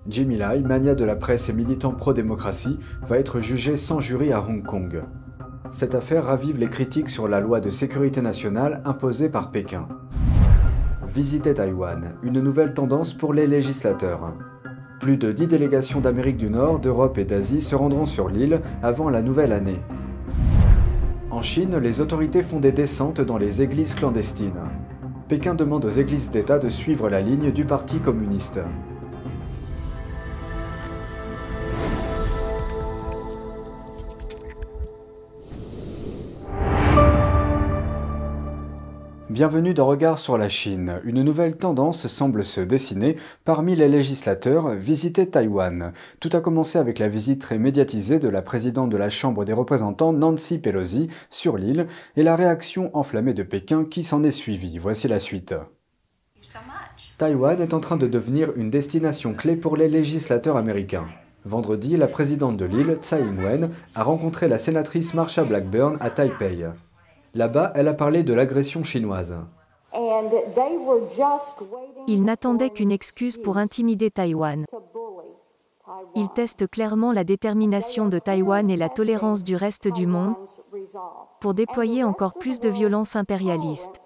Jimmy Lai, magnat de la presse et militant pro-démocratie, va être jugé sans jury à Hong Kong. Cette affaire ravive les critiques sur la loi de sécurité nationale imposée par Pékin. Visiter Taïwan, une nouvelle tendance pour les législateurs. Plus de 10 délégations d'Amérique du Nord, d'Europe et d'Asie se rendront sur l'île avant la nouvelle année. En Chine, les autorités font des descentes dans les églises clandestines. Pékin demande aux églises d'État de suivre la ligne du Parti communiste. Bienvenue dans Regard sur la Chine. Une nouvelle tendance semble se dessiner parmi les législateurs, visiter Taïwan. Tout a commencé avec la visite très médiatisée de la présidente de la Chambre des représentants, Nancy Pelosi, sur l'île, et la réaction enflammée de Pékin qui s'en est suivie. Voici la suite. Taïwan est en train de devenir une destination clé pour les législateurs américains. Vendredi, la présidente de l'île, Tsai Ing-wen, a rencontré la sénatrice Marsha Blackburn à Taipei. Là-bas, elle a parlé de l'agression chinoise. Ils n'attendaient qu'une excuse pour intimider Taïwan. Ils testent clairement la détermination de Taïwan et la tolérance du reste du monde pour déployer encore plus de violence impérialiste.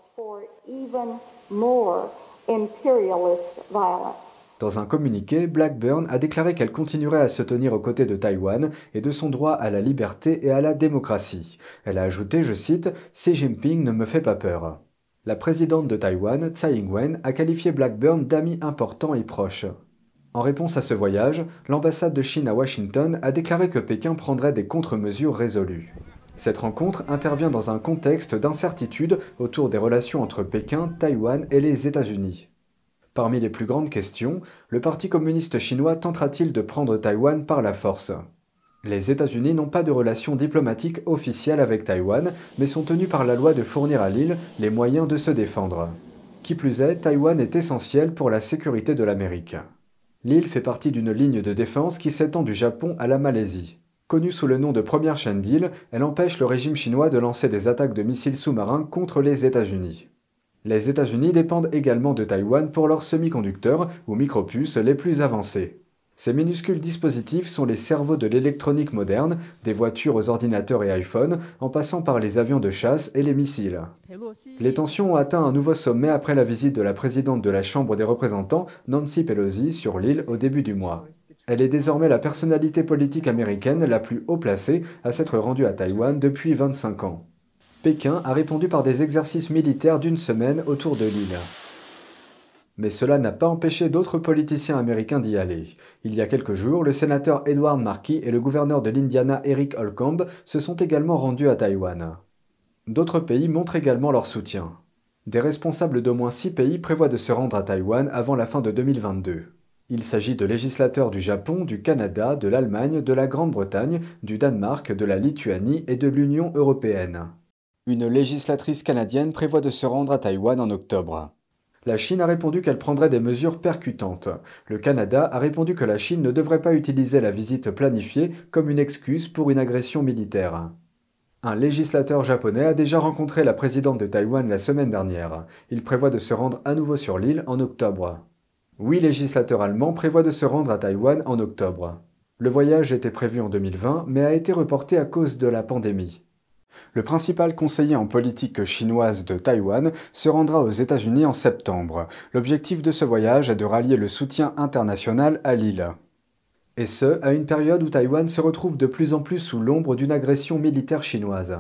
Dans un communiqué, Blackburn a déclaré qu'elle continuerait à se tenir aux côtés de Taïwan et de son droit à la liberté et à la démocratie. Elle a ajouté, je cite, « Xi Jinping ne me fait pas peur ». La présidente de Taïwan, Tsai Ing-wen, a qualifié Blackburn d'ami important et proche. En réponse à ce voyage, l'ambassade de Chine à Washington a déclaré que Pékin prendrait des contre-mesures résolues. Cette rencontre intervient dans un contexte d'incertitude autour des relations entre Pékin, Taïwan et les États-Unis. Parmi les plus grandes questions, le Parti communiste chinois tentera-t-il de prendre Taïwan par la force? Les États-Unis n'ont pas de relations diplomatiques officielles avec Taïwan, mais sont tenus par la loi de fournir à l'île les moyens de se défendre. Qui plus est, Taïwan est essentiel pour la sécurité de l'Amérique. L'île fait partie d'une ligne de défense qui s'étend du Japon à la Malaisie. Connue sous le nom de première chaîne d'îles, elle empêche le régime chinois de lancer des attaques de missiles sous-marins contre les États-Unis. Les États-Unis dépendent également de Taïwan pour leurs semi-conducteurs ou micropuces les plus avancés. Ces minuscules dispositifs sont les cerveaux de l'électronique moderne, des voitures aux ordinateurs et iPhones, en passant par les avions de chasse et les missiles. Les tensions ont atteint un nouveau sommet après la visite de la présidente de la Chambre des représentants, Nancy Pelosi, sur l'île au début du mois. Elle est désormais la personnalité politique américaine la plus haut placée à s'être rendue à Taïwan depuis 25 ans. Pékin a répondu par des exercices militaires d'une semaine autour de l'île. Mais cela n'a pas empêché d'autres politiciens américains d'y aller. Il y a quelques jours, le sénateur Edward Markey et le gouverneur de l'Indiana Eric Holcomb se sont également rendus à Taïwan. D'autres pays montrent également leur soutien. Des responsables d'au moins 6 pays prévoient de se rendre à Taïwan avant la fin de 2022. Il s'agit de législateurs du Japon, du Canada, de l'Allemagne, de la Grande-Bretagne, du Danemark, de la Lituanie et de l'Union européenne. Une législatrice canadienne prévoit de se rendre à Taïwan en octobre. La Chine a répondu qu'elle prendrait des mesures percutantes. Le Canada a répondu que la Chine ne devrait pas utiliser la visite planifiée comme une excuse pour une agression militaire. Un législateur japonais a déjà rencontré la présidente de Taïwan la semaine dernière. Il prévoit de se rendre à nouveau sur l'île en octobre. 8 législateurs allemands prévoient de se rendre à Taïwan en octobre. Le voyage était prévu en 2020, mais a été reporté à cause de la pandémie. Le principal conseiller en politique chinoise de Taïwan se rendra aux États-Unis en septembre. L'objectif de ce voyage est de rallier le soutien international à l'île. Et ce, à une période où Taïwan se retrouve de plus en plus sous l'ombre d'une agression militaire chinoise.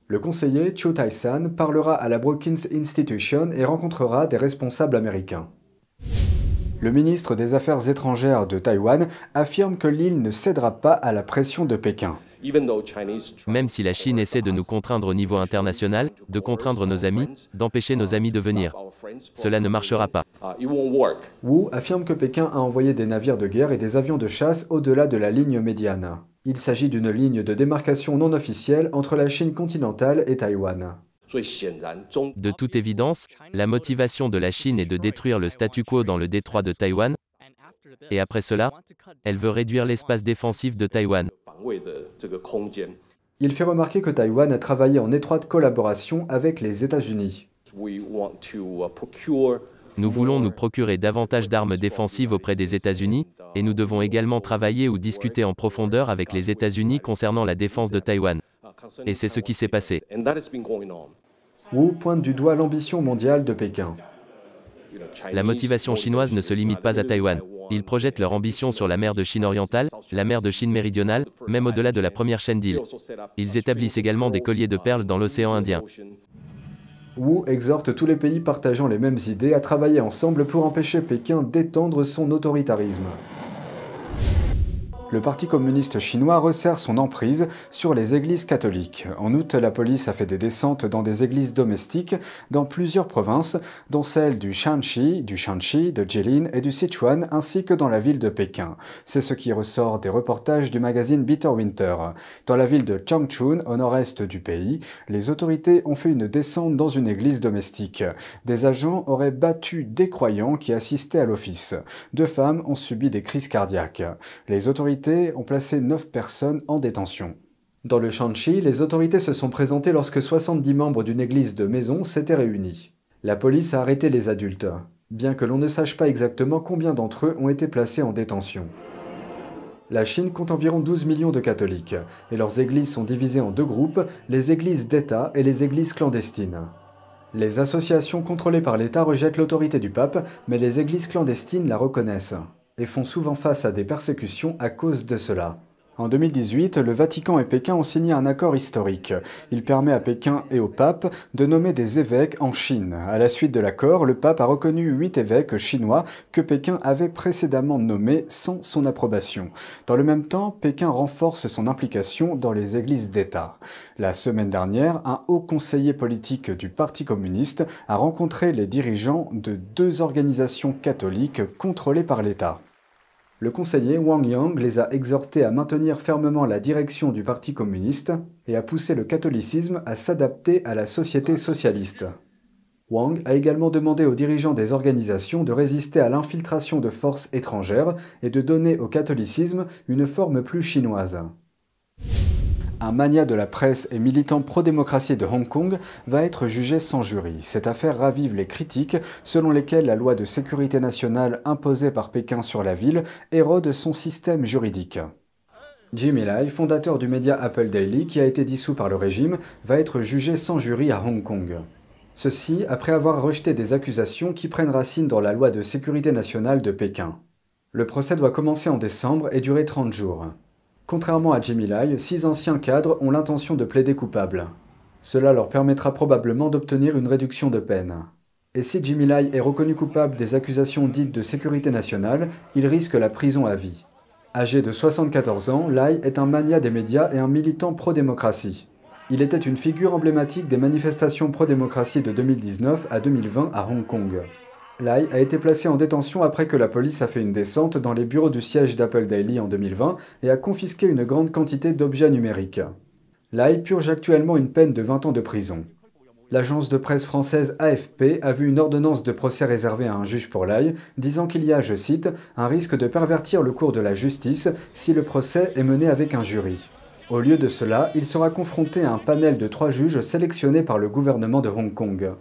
Le conseiller Chu Tai-san parlera à la Brookings Institution et rencontrera des responsables américains. Le ministre des Affaires étrangères de Taïwan affirme que l'île ne cédera pas à la pression de Pékin. Même si la Chine essaie de nous contraindre au niveau international, de contraindre nos amis, d'empêcher nos amis de venir, cela ne marchera pas. Wu affirme que Pékin a envoyé des navires de guerre et des avions de chasse au-delà de la ligne médiane. Il s'agit d'une ligne de démarcation non officielle entre la Chine continentale et Taïwan. De toute évidence, la motivation de la Chine est de détruire le statu quo dans le détroit de Taïwan, et après cela, elle veut réduire l'espace défensif de Taïwan. Il fait remarquer que Taïwan a travaillé en étroite collaboration avec les États-Unis. Nous voulons nous procurer davantage d'armes défensives auprès des États-Unis, et nous devons également travailler ou discuter en profondeur avec les États-Unis concernant la défense de Taïwan. Et c'est ce qui s'est passé. Wu pointe du doigt l'ambition mondiale de Pékin. La motivation chinoise ne se limite pas à Taïwan. Ils projettent leur ambition sur la mer de Chine orientale, la mer de Chine méridionale, même au-delà de la première chaîne d'îles. Ils établissent également des colliers de perles dans l'océan Indien. Wu exhorte tous les pays partageant les mêmes idées à travailler ensemble pour empêcher Pékin d'étendre son autoritarisme. Le Parti communiste chinois resserre son emprise sur les églises catholiques. En août, la police a fait des descentes dans des églises domestiques dans plusieurs provinces, dont celles du Shanxi, de Jilin et du Sichuan, ainsi que dans la ville de Pékin. C'est ce qui ressort des reportages du magazine Bitter Winter. Dans la ville de Changchun, au nord-est du pays, les autorités ont fait une descente dans une église domestique. Des agents auraient battu des croyants qui assistaient à l'office. 2 femmes ont subi des crises cardiaques. Les autorités ont placé 9 personnes en détention. Dans le Shanxi, les autorités se sont présentées lorsque 70 membres d'une église de maison s'étaient réunis. La police a arrêté les adultes, bien que l'on ne sache pas exactement combien d'entre eux ont été placés en détention. La Chine compte environ 12 millions de catholiques, et leurs églises sont divisées en 2 groupes, les églises d'État et les églises clandestines. Les associations contrôlées par l'État rejettent l'autorité du pape, mais les églises clandestines la reconnaissent et font souvent face à des persécutions à cause de cela. En 2018, le Vatican et Pékin ont signé un accord historique. Il permet à Pékin et au pape de nommer des évêques en Chine. À la suite de l'accord, le pape a reconnu 8 évêques chinois que Pékin avait précédemment nommés sans son approbation. Dans le même temps, Pékin renforce son implication dans les églises d'État. La semaine dernière, un haut conseiller politique du Parti communiste a rencontré les dirigeants de 2 organisations catholiques contrôlées par l'État. Le conseiller Wang Yang les a exhortés à maintenir fermement la direction du Parti communiste et à pousser le catholicisme à s'adapter à la société socialiste. Wang a également demandé aux dirigeants des organisations de résister à l'infiltration de forces étrangères et de donner au catholicisme une forme plus chinoise. Un magnat de la presse et militant pro-démocratie de Hong Kong va être jugé sans jury. Cette affaire ravive les critiques selon lesquelles la loi de sécurité nationale imposée par Pékin sur la ville érode son système juridique. Jimmy Lai, fondateur du média Apple Daily, qui a été dissous par le régime, va être jugé sans jury à Hong Kong. Ceci après avoir rejeté des accusations qui prennent racine dans la loi de sécurité nationale de Pékin. Le procès doit commencer en décembre et durer 30 jours. Contrairement à Jimmy Lai, 6 anciens cadres ont l'intention de plaider coupable. Cela leur permettra probablement d'obtenir une réduction de peine. Et si Jimmy Lai est reconnu coupable des accusations dites de sécurité nationale, il risque la prison à vie. Âgé de 74 ans, Lai est un magnat des médias et un militant pro-démocratie. Il était une figure emblématique des manifestations pro-démocratie de 2019 à 2020 à Hong Kong. Lai a été placé en détention après que la police a fait une descente dans les bureaux du siège d'Apple Daily en 2020 et a confisqué une grande quantité d'objets numériques. Lai purge actuellement une peine de 20 ans de prison. L'agence de presse française AFP a vu une ordonnance de procès réservée à un juge pour Lai, disant qu'il y a, je cite, « un risque de pervertir le cours de la justice si le procès est mené avec un jury ». Au lieu de cela, il sera confronté à un panel de 3 juges sélectionnés par le gouvernement de Hong Kong.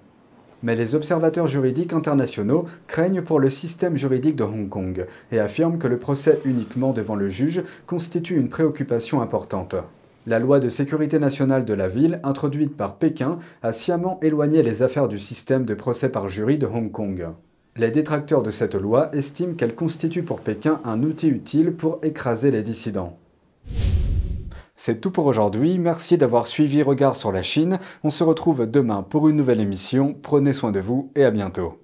Mais les observateurs juridiques internationaux craignent pour le système juridique de Hong Kong et affirment que le procès uniquement devant le juge constitue une préoccupation importante. La loi de sécurité nationale de la ville, introduite par Pékin, a sciemment éloigné les affaires du système de procès par jury de Hong Kong. Les détracteurs de cette loi estiment qu'elle constitue pour Pékin un outil utile pour écraser les dissidents. C'est tout pour aujourd'hui, merci d'avoir suivi Regard sur la Chine. On se retrouve demain pour une nouvelle émission. Prenez soin de vous et à bientôt.